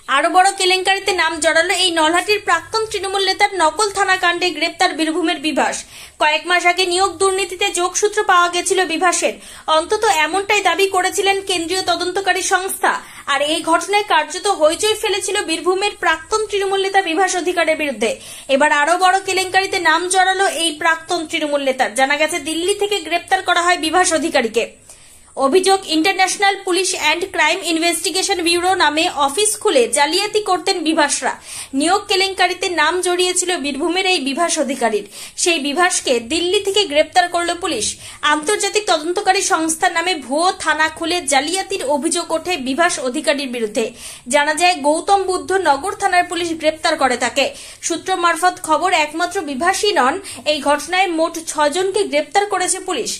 আরো বড় কেলেঙ্কারিতে নাম জড়ালো এই নলহাটির প্রাক্তন তৃণমূল নেতার নকল থানা কাণ্ডে গ্রেপ্তার বীরভূমের বিভাস। কয়েক মাস আগে নিয়োগ দুর্নীতিতে যোগসূত্র পাওয়া গেছিল বিভাসের, অন্তত এমনটাই দাবি করেছিলেন কেন্দ্রীয় তদন্তকারী সংস্থা। আর এই ঘটনায় কার্যত হইচই ফেলেছিল বীরভূমের প্রাক্তন তৃণমূল নেতা বিভাস অধিকারের বিরুদ্ধে। এবার আরো বড় কেলেঙ্কারিতে নাম জড়ালো এই প্রাক্তন তৃণমূল নেতার। জানা গেছে দিল্লি থেকে গ্রেপ্তার করা হয় বিভাস অধিকারীকে। অভিযোগ, international police and crime investigation bureau নামে অফিস খুলে জালিয়াতি করতেন বিভাসরা। নিয়োগ কেলেঙ্কারিতে নাম জড়িয়েছিল বীরভূমের এই বিভাস অধিকারীর। সেই বিভাসকে দিল্লি থেকে গ্রেপ্তার করল পুলিশ। আন্তর্জাতিক তদন্তকারী সংস্থার নামে ভুয়ো থানা খুলে জালিয়াতির অভিযোগ ওঠে বিভাস অধিকারীর বিরুদ্ধে। জানা যায় গৌতম বুদ্ধ নগর থানার পুলিশ গ্রেপ্তার করে তাকে। সূত্র মারফত খবর, একমাত্র বিভাসই নন, এই ঘটনায় মোট 6 জনকে গ্রেপ্তার করেছে পুলিশ।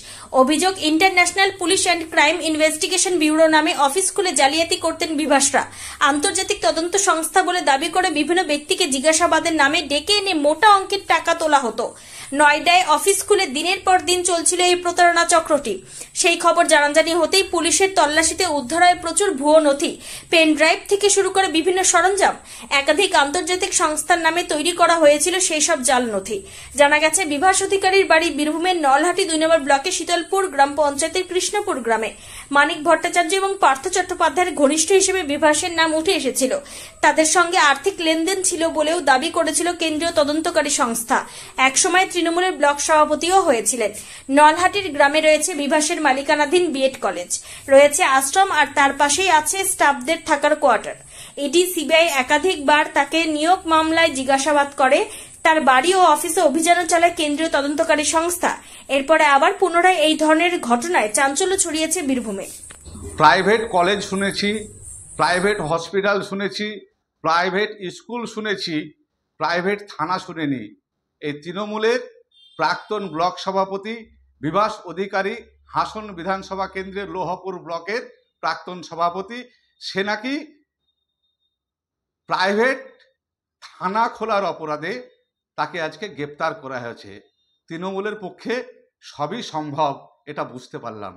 অভিযোগ, international police and crime investigation bureau নামে অফিস খুলে জালিয়াতি করতেন বিভাসরা। আন্তর্জাতিক তদন্ত সংস্থা বলে দাবি করে বিভিন্ন ব্যক্তিকে জিজ্ঞাসাবাদের নামে ডেকে এনে মোটা অঙ্কের টাকা তোলা হতো। নয়ডায় অফিস খুলে দিনের পর দিন চলছিল এই প্রতারণা চক্রটি। সেই খবর জানাজানি হতেই পুলিশের তল্লাশিতে উদ্ধার হয় প্রচুর ভুয়ো নথি, পেন ড্রাইভ থেকে শুরু করে বিভিন্ন সরঞ্জাম। একাধিক আন্তর্জাতিক সংস্থার নামে তৈরি করা হয়েছিল সেই সব জাল নথি। জানা গেছে বিভাস অধিকারীর বাড়ি বীরভূমের নলহাটি 2 নম্বর ব্লকে শীতলপুর গ্রাম পঞ্চায়েতের কৃষ্ণপুর গ্রামে। মানিক ভট্টাচার্য এবং পার্থ চট্টোপাধ্যায়ের ঘনিষ্ঠ হিসেবে বিভাসের নাম উঠে এসেছিল। তাদের সঙ্গে আর্থিক লেনদেন ছিল বলেও দাবি করেছিল কেন্দ্রীয় তদন্তকারী সংস্থা। একসময় তৃণমূলের ব্লক সভাপতিও হয়েছিলেন। নলহাটির গ্রামে রয়েছে বিভাসের মালিকানাধীন বিএড কলেজ, রয়েছে আশ্রম, আর তার পাশেই আছে স্টাফদের থাকার কোয়ার্টার। ইডি, সিবিআই একাধিকবার তাকে নিয়োগ মামলায় জিজ্ঞাসাবাদ করে। তার বাড়ি ও অফিসে অভিযানও চালায় কেন্দ্রীয় তদন্তকারী সংস্থা। এরপরে আবার পুনরায় এই ধরনের ঘটনায় চাঞ্চল্য ছড়িয়েছে বীরভূমে। প্রাইভেট কলেজ শুনেছি, প্রাইভেট হসপিটাল শুনেছি, প্রাইভেট স্কুল শুনেছি, প্রাইভেট থানা শুনিনি। এই তৃণমূলের প্রাক্তন ব্লক সভাপতি বিভাস অধিকারী, হাসন বিধানসভা কেন্দ্রের লোহপুর ব্লকের প্রাক্তন সভাপতি, সে নাকি প্রাইভেট থানা খোলার অপরাধে তাকে আজকে গ্রেপ্তার করা হয়েছে। তৃণমূলের পক্ষে সবই সম্ভব, এটা বুঝতে পারলাম।